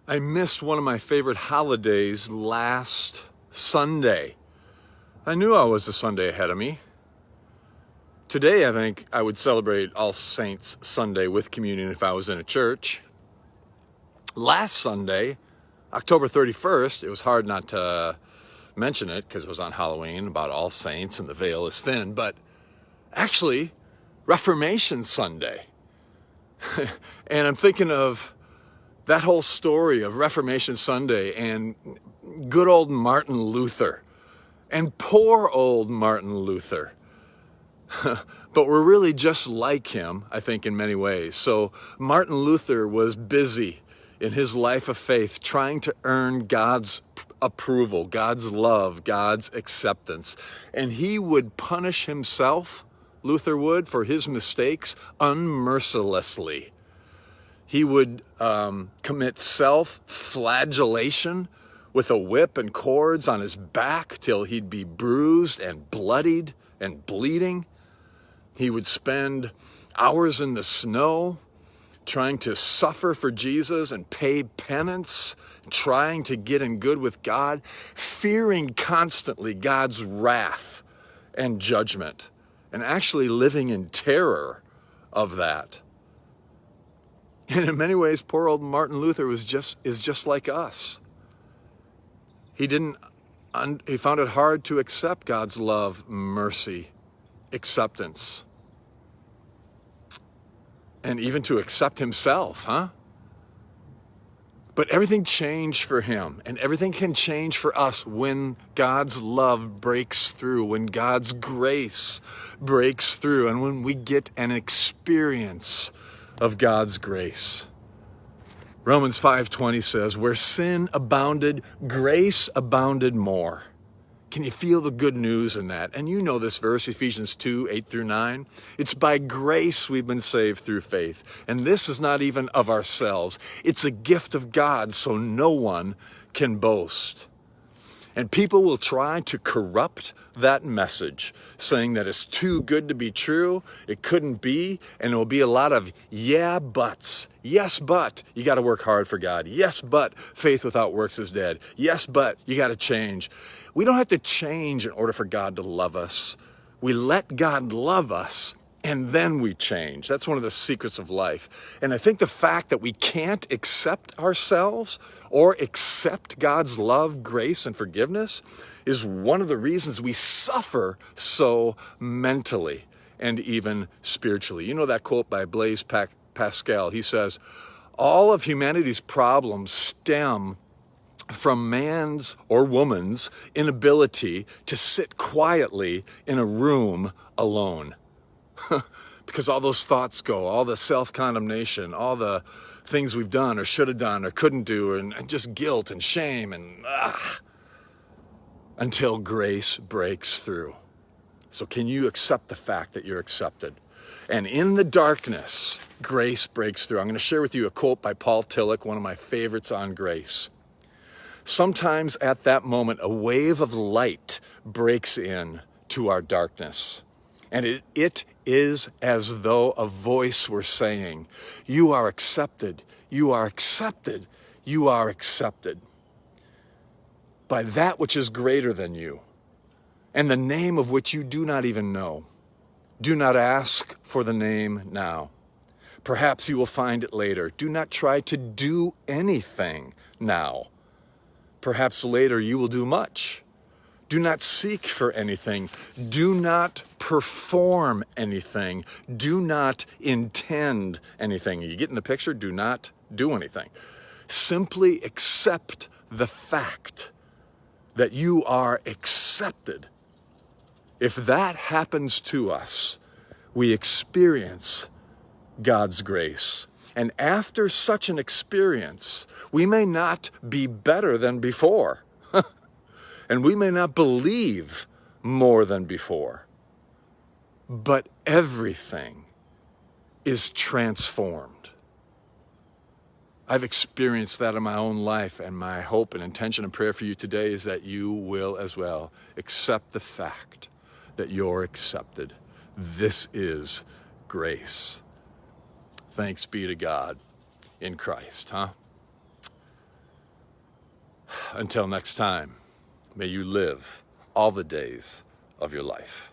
I missed one of my favorite holidays last Sunday. I knew I was a Sunday ahead of me. Today, I think I would celebrate All Saints Sunday with communion if I was in a church. Last Sunday, October 31st, it was hard not to mention it because it was on Halloween, about All Saints and the veil is thin, but actually, Reformation Sunday. And I'm thinking of that whole story of Reformation Sunday and good old Martin Luther and poor old Martin Luther. But we're really just like him, I think, in many ways. So Martin Luther was busy in his life of faith trying to earn God's approval, God's love, God's acceptance. And he would punish himself, Luther would, for his mistakes unmercilessly. He would commit self-flagellation with a whip and cords on his back till he'd be bruised and bloodied and bleeding. He would spend hours in the snow trying to suffer for Jesus and pay penance, trying to get in good with God, fearing constantly God's wrath and judgment, and actually living in terror of that. And in many ways, poor old Martin Luther is just like us. He found it hard to accept God's love, mercy, acceptance, and even to accept himself, But everything changed for him, and everything can change for us when God's love breaks through, when God's grace breaks through, and when we get an experience of God's grace. Romans 5:20 says, where sin abounded, grace abounded more. Can you feel the good news in that? And you know this verse, Ephesians 2:8-9. It's by grace we've been saved through faith. And this is not even of ourselves. It's a gift of God, so no one can boast. And people will try to corrupt that message, saying that it's too good to be true, it couldn't be, and it will be a lot of yeah, buts. Yes, but you got to work hard for God. Yes, but faith without works is dead. Yes, but you got to change. We don't have to change in order for God to love us. We let God love us, and then we change. That's one of the secrets of life. And I think the fact that we can't accept ourselves or accept God's love, grace, and forgiveness is one of the reasons we suffer so mentally and even spiritually. You know that quote by Blaise Pascal. He says, all of humanity's problems stem from man's or woman's inability to sit quietly in a room alone. Because all those thoughts go, all the self-condemnation, all the things we've done or should have done or couldn't do, and just guilt and shame and until grace breaks through. So can you accept the fact that you're accepted? And in the darkness, grace breaks through. I'm going to share with you a quote by Paul Tillich, one of my favorites on grace. Sometimes at that moment, a wave of light breaks in to our darkness. And it is as though a voice were saying, you are accepted, you are accepted, you are accepted by that which is greater than you, and the name of which you do not even know. Do not ask for the name now. Perhaps you will find it later. Do not try to do anything now. Perhaps later you will do much. Do not seek for anything. Do not perform anything. Do not intend anything. You get in the picture? Do not do anything. Simply accept the fact that you are accepted. If that happens to us, we experience God's grace. And after such an experience, we may not be better than before. And we may not believe more than before. But everything is transformed. I've experienced that in my own life, and my hope and intention and prayer for you today is that you will as well accept the fact that you're accepted. This is grace. Thanks be to God in Christ, Until next time, may you live all the days of your life.